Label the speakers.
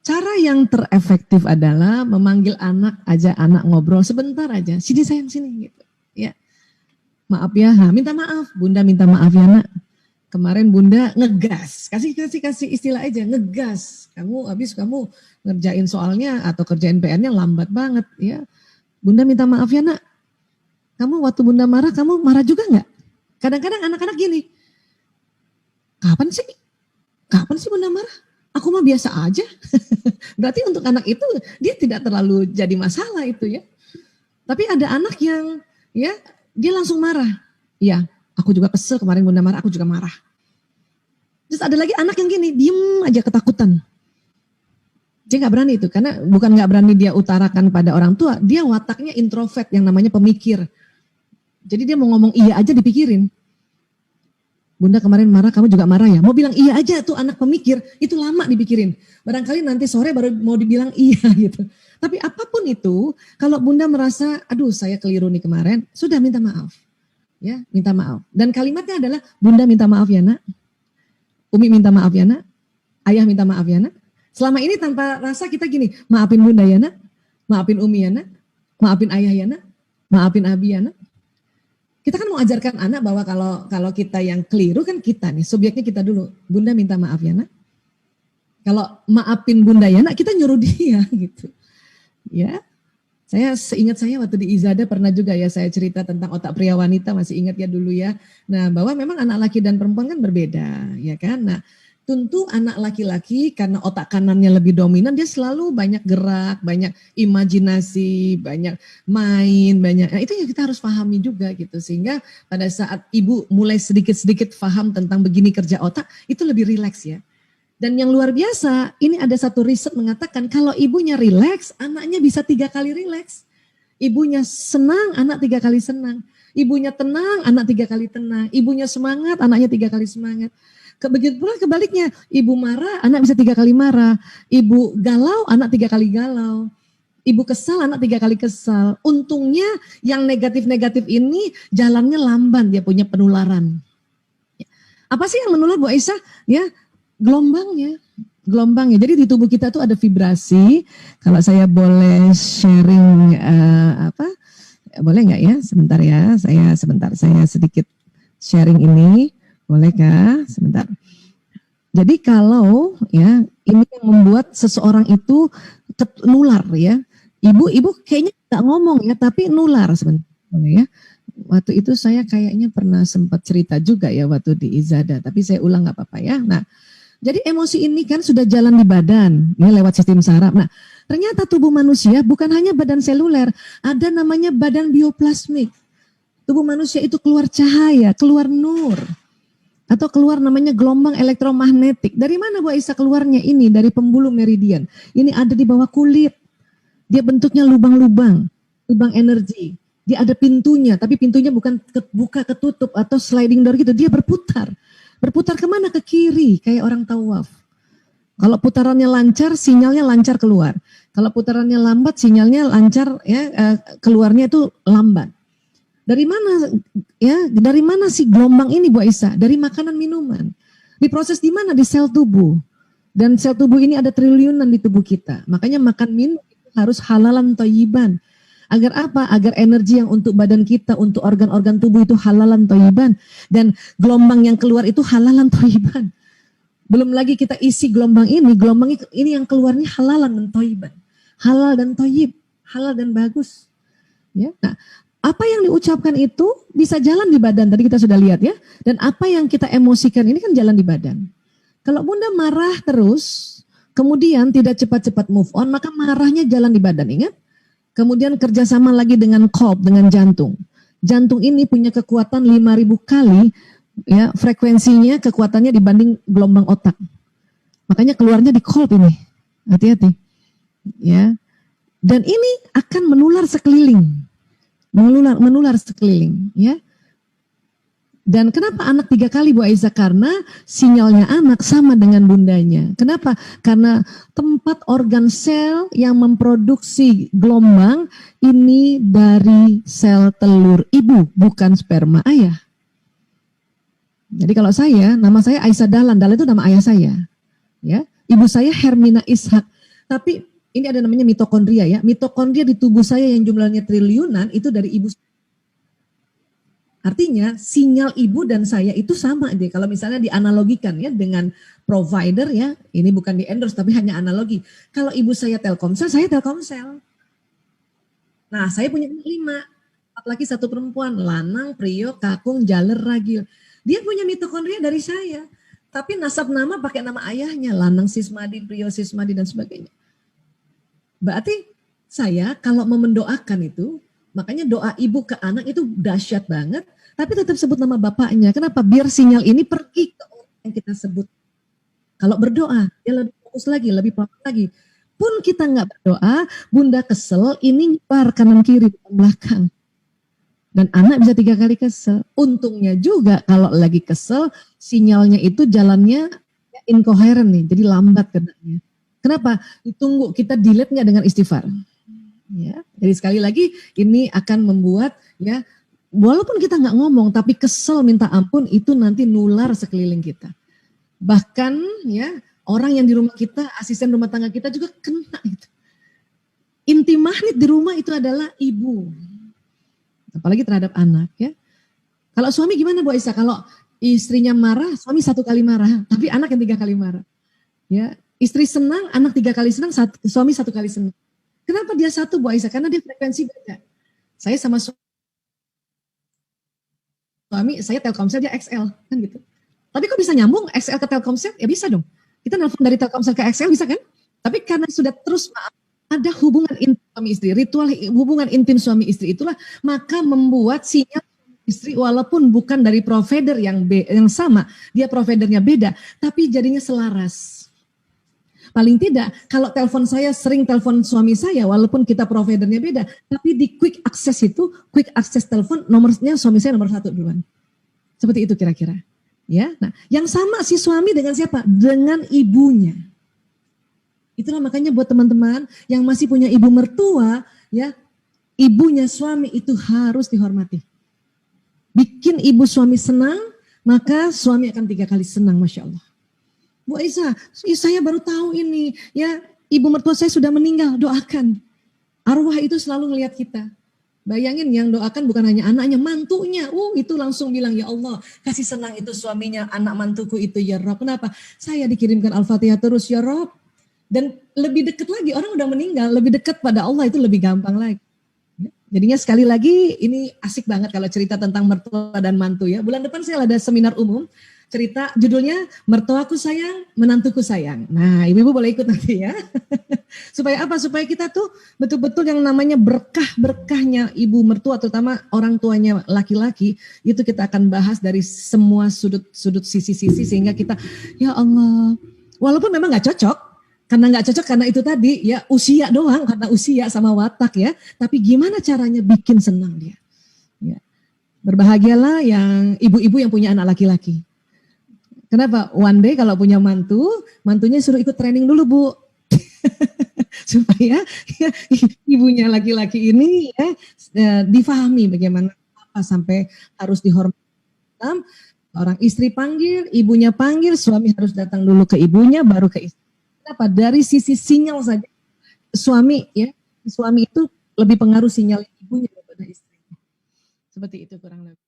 Speaker 1: Cara yang terefektif adalah memanggil anak, ajak anak ngobrol sebentar aja. Sini sayang, sini gitu. Ya. Maaf ya, minta maaf. Bunda minta maaf ya nak. Kemarin Bunda ngegas. Kasih istilah aja, ngegas. Kamu ngerjain soalnya atau kerjain PR-nya lambat banget ya. Bunda minta maaf ya nak. Kamu waktu Bunda marah, kamu marah juga nggak? Kadang-kadang anak-anak gini. Kapan sih Bunda marah? Aku mah biasa aja. Berarti untuk anak itu dia tidak terlalu jadi masalah itu ya. Tapi ada anak yang ya dia langsung marah. Ya, aku juga kesel kemarin Bunda marah, aku juga marah. Terus ada lagi anak yang gini, diem aja ketakutan. Dia nggak berani itu, karena bukan nggak berani dia utarakan pada orang tua, dia wataknya introvert yang namanya pemikir. Jadi dia mau ngomong iya aja dipikirin. Bunda kemarin marah, kamu juga marah ya? Mau bilang iya aja tuh anak pemikir, itu lama dipikirin. Barangkali nanti sore baru mau dibilang iya gitu. Tapi apapun itu, kalau Bunda merasa, aduh saya keliru nih kemarin, sudah minta maaf. Ya, minta maaf. Dan kalimatnya adalah, Bunda minta maaf ya nak. Umi minta maaf ya nak. Ayah minta maaf ya nak. Selama ini tanpa rasa kita gini, maafin Bunda ya nak. Maafin Umi ya nak. Maafin ayah ya nak. Maafin Abi ya nak. Kita kan mau ajarkan anak bahwa kalau kita yang keliru kan kita nih, subjeknya kita dulu. Bunda minta maaf ya nak. Kalau maafin Bunda ya nak, kita nyuruh dia gitu. Ya, seingat saya waktu di Izada pernah juga ya saya cerita tentang otak pria wanita, masih ingat ya dulu ya. Nah, bahwa memang anak laki dan perempuan kan berbeda, ya kan. Nah, tentu anak laki-laki karena otak kanannya lebih dominan, dia selalu banyak gerak, banyak imajinasi, banyak main, banyak. Nah, itu yang kita harus pahami juga gitu. Sehingga pada saat ibu mulai sedikit-sedikit paham tentang begini kerja otak, itu lebih rileks ya. Dan yang luar biasa, ini ada satu riset mengatakan kalau ibunya rileks, anaknya bisa 3 kali rileks. Ibunya senang, anak 3 kali senang. Ibunya tenang, anak 3 kali tenang. Ibunya semangat, anaknya 3 kali semangat. Begitu pula kebaliknya, ibu marah, anak bisa 3 kali marah. Ibu galau, anak 3 kali galau. Ibu kesal, anak 3 kali kesal. Untungnya yang negatif-negatif ini jalannya lamban, dia punya penularan. Apa sih yang menular Bu Aisyah? Ya, gelombangnya. Jadi di tubuh kita tuh ada vibrasi. Kalau saya boleh sharing boleh nggak ya? Sebentar ya, saya sedikit sharing ini. Bolehkah? Sebentar. Jadi kalau ya ini yang membuat seseorang itu nular ya. Ibu kayaknya nggak ngomong ya, tapi nular sebentar. Boleh ya? Waktu itu saya kayaknya pernah sempat cerita juga ya waktu di Izada, tapi saya ulang nggak apa-apa ya. Nah, jadi emosi ini kan sudah jalan di badan, ini lewat sistem saraf. Nah, ternyata tubuh manusia bukan hanya badan seluler, ada namanya badan bioplasmik. Tubuh manusia itu keluar cahaya, keluar nur. Atau keluar namanya gelombang elektromagnetik. Dari mana Bu Aisyah keluarnya ini? Dari pembuluh meridian. Ini ada di bawah kulit. Dia bentuknya lubang-lubang, lubang energi. Dia ada pintunya, tapi pintunya bukan buka ketutup atau sliding door gitu. Dia berputar. Berputar kemana? Ke kiri, kayak orang tawaf. Kalau putarannya lancar, sinyalnya lancar keluar. Kalau putarannya lambat, sinyalnya lancar ya keluarnya itu lambat. Dari mana ya? Dari mana sih gelombang ini Bu Aisyah? Dari makanan minuman. Diproses di mana? Di sel tubuh. Dan sel tubuh ini ada triliunan di tubuh kita. Makanya makan minum harus halalan thayyiban. Agar apa? Agar energi yang untuk badan kita, untuk organ-organ tubuh itu halalan thayyiban. Dan gelombang yang keluar itu halalan thayyiban. Belum lagi kita isi gelombang ini yang keluarnya halalan dan thayyiban. Halal dan thayyib, halal dan bagus. Ya. Nah, apa yang diucapkan itu bisa jalan di badan, tadi kita sudah lihat ya. Dan apa yang kita emosikan ini kan jalan di badan. Kalau Bunda marah terus, kemudian tidak cepat-cepat move on, maka marahnya jalan di badan, ingat? Kemudian kerjasama lagi dengan kolb, dengan jantung. Jantung ini punya kekuatan 5.000 kali, ya frekuensinya, kekuatannya dibanding gelombang otak. Makanya keluarnya di kolb ini, hati-hati. Ya, dan ini akan menular sekeliling. Menular sekeliling ya. Dan kenapa anak 3 kali Bu Aisyah? Karena sinyalnya anak sama dengan bundanya. Kenapa? Karena tempat organ sel yang memproduksi gelombang ini dari sel telur ibu, bukan sperma ayah. Jadi kalau nama saya Aisyah Dahlan itu nama ayah saya. Ya, ibu saya Hermina Ishak. Tapi ini ada namanya mitokondria ya. Mitokondria di tubuh saya yang jumlahnya triliunan itu dari ibu. Artinya sinyal ibu dan saya itu sama deh. Kalau misalnya dianalogikan ya dengan provider ya, ini bukan di endorse tapi hanya analogi. Kalau ibu saya Telkomsel, saya Telkomsel. Nah, saya punya anak 5, 4 laki 1 perempuan, lanang, prio, kakung, jaler, ragil. Dia punya mitokondria dari saya. Tapi nasab nama pakai nama ayahnya, lanang Sismadi, prio Sismadi dan sebagainya. Berarti saya kalau mau mendoakan itu, makanya doa ibu ke anak itu dahsyat banget, tapi tetap sebut nama bapaknya. Kenapa? Biar sinyal ini pergi ke orang yang kita sebut. Kalau berdoa, dia lebih fokus lagi, lebih paham lagi. Pun kita nggak berdoa, bunda kesel, ini nyebar kanan kiri, belakang. Dan anak bisa 3 kali kesel. Untungnya juga kalau lagi kesel, sinyalnya itu jalannya incoherent nih, jadi lambat kenanya. Kenapa? Ditunggu, kita delete nggak dengan istighfar. Ya, jadi sekali lagi ini akan membuat ya, walaupun kita nggak ngomong, tapi kesel minta ampun itu nanti nular sekeliling kita. Bahkan ya orang yang di rumah kita, asisten rumah tangga kita juga kena itu. Inti magnet di rumah itu adalah ibu. Apalagi terhadap anak ya. Kalau suami gimana Bu Aisyah? Kalau istrinya marah, suami 1 kali marah, tapi anak yang 3 kali marah. Ya, istri senang, anak 3 kali senang, suami 1 kali senang. Kenapa dia 1 Bu Aisyah? Karena dia frekuensi beda. Saya sama suami, saya Telkomsel, dia XL kan gitu. Tapi kok bisa nyambung XL ke Telkomsel? Ya bisa dong. Kita nelfon dari Telkomsel ke XL bisa kan? Tapi karena sudah terus ada hubungan intim suami istri, ritual hubungan intim suami istri itulah maka membuat sinyal istri walaupun bukan dari provider yang sama, dia providernya beda, tapi jadinya selaras. Paling tidak kalau telepon saya sering telepon suami saya walaupun kita providernya beda, tapi di quick access itu, quick access telepon nomornya suami saya nomor 1 duluan. Seperti itu kira-kira. Ya, nah, yang sama si suami dengan siapa? Dengan ibunya. Itulah makanya buat teman-teman yang masih punya ibu mertua, ya, ibunya suami itu harus dihormati. Bikin ibu suami senang, maka suami akan 3 kali senang, Masya Allah. Bu Aisyah, saya baru tahu ini, ya, ibu mertua saya sudah meninggal, doakan. Arwah itu selalu ngelihat kita. Bayangin yang doakan bukan hanya anaknya, mantunya. Itu langsung bilang, ya Allah, kasih senang itu suaminya, anak mantuku itu, ya Rob. Kenapa? Saya dikirimkan Al-Fatihah terus, ya Rob. Dan lebih dekat lagi, orang udah meninggal, lebih dekat pada Allah itu lebih gampang lagi. Jadinya sekali lagi, ini asik banget kalau cerita tentang mertua dan mantu ya. Bulan depan saya ada seminar umum, cerita judulnya Mertuaku Sayang, Menantuku Sayang. Nah, ibu-ibu boleh ikut nanti ya. Supaya apa? Supaya kita tuh betul-betul yang namanya berkah-berkahnya ibu mertua, terutama orang tuanya laki-laki, itu kita akan bahas dari semua sudut sisi-sisi sehingga kita, ya Allah, walaupun memang gak cocok, karena nggak cocok karena itu tadi ya usia doang, karena usia sama watak ya. Tapi gimana caranya bikin senang dia? Ya. Berbahagialah yang ibu-ibu yang punya anak laki-laki. Kenapa? One day kalau punya mantunya suruh ikut training dulu Bu, supaya ya, ibunya laki-laki ini ya difahami bagaimana apa sampai harus dihormati. Orang istri panggil, ibunya panggil, suami harus datang dulu ke ibunya, baru ke istri. Apa dari sisi sinyal saja suami itu lebih pengaruh sinyal ibunya daripada istrinya. Seperti itu kurang lebih.